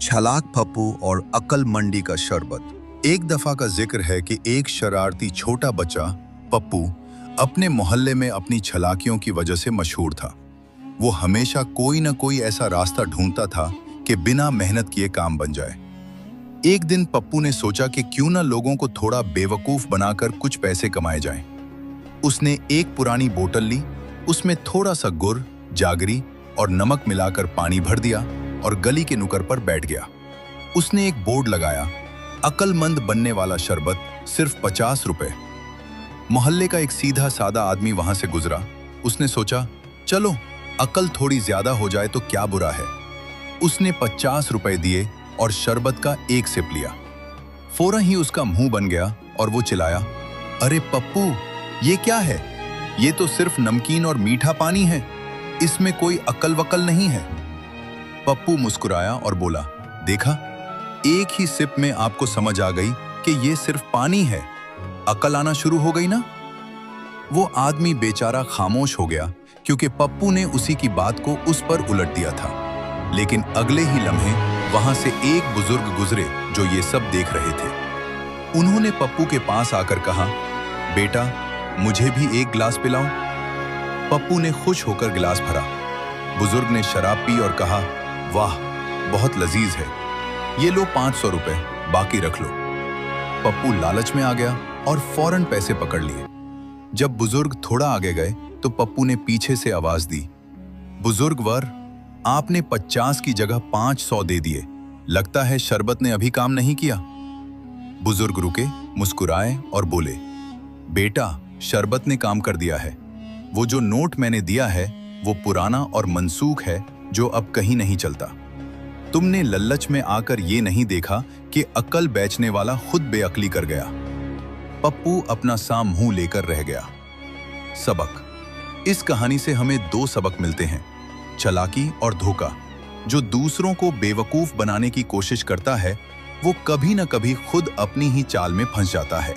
छलाक पप्पू और अक्लमंडी का शरबत। एक दफा का जिक्र है कि एक शरारती छोटा बच्चा पप्पू अपने मोहल्ले में अपनी छलाकियों की वजह से मशहूर था। वो हमेशा कोई न कोई ऐसा रास्ता ढूंढता था कि बिना मेहनत किए काम बन जाए। एक दिन पप्पू ने सोचा कि क्यों न लोगों को थोड़ा बेवकूफ बनाकर कुछ पैसे कमाए जाएं। उसने एक पुरानी बोतल ली, उसमें थोड़ा सा गुड़, जागरी और नमक मिलाकर पानी भर दिया और गली के नुक्कड़ पर बैठ गया। उसने एक बोर्ड लगाया, अक्लमंद बनने वाला शरबत सिर्फ 50 रुपए। मोहल्ले का एक सीधा सादा आदमी वहां से गुजरा। उसने सोचा, चलो अकल थोड़ी ज्यादा हो जाए तो क्या बुरा है। उसने 50 रुपए दिए और शरबत का एक सिप लिया। फौरन ही उसका मुंह बन गया और वो चिल्लाया, अरे पप्पू, ये क्या है? ये तो सिर्फ नमकीन और मीठा पानी है, इसमें कोई अकल वकल नहीं है। पप्पू मुस्कुराया और बोला, देखा, एक ही सिप में आपको समझ आ गई कि ये सिर्फ पानी है, अकल आना शुरू हो गई ना। वो आदमी बेचारा खामोश हो गया क्योंकि पप्पू ने उसी की बात को उस पर उलट दिया था। लेकिन अगले ही लम्हे वहां से एक बुजुर्ग गुजरे जो ये सब देख रहे थे। उन्होंने पप्पू के पास आकर कहा, बेटा, मुझे भी एक गिलास पिलाओ। पप्पू ने खुश होकर गिलास भरा। बुजुर्ग ने शराब पी और कहा, वाह, बहुत लजीज है, ये लो 500 रुपए, बाकी रख लो। पप्पू लालच में आ गया और फौरन पैसे पकड़ लिए। जब बुजुर्ग थोड़ा आगे गए तो पप्पू ने पीछे से आवाज दी, बुजुर्ग वर, आपने 50 की जगह 500 दे दिए, लगता है शरबत ने अभी काम नहीं किया। बुजुर्ग रुके, मुस्कुराए और बोले, बेटा, शरबत ने काम कर दिया है। वो जो नोट मैंने दिया है वो पुराना और मनसूख है, जो अब कहीं नहीं चलता। तुमने लल्लच में आकर ये नहीं देखा कि अक्ल बेचने वाला खुद बेअक्ली कर गया। पप्पू अपना सा मुंह लेकर रह गया। सबक। इस कहानी से हमें 2 सबक मिलते हैं, चालाकी और धोखा। जो दूसरों को बेवकूफ बनाने की कोशिश करता है वो कभी न कभी खुद अपनी ही चाल में फंस जाता है।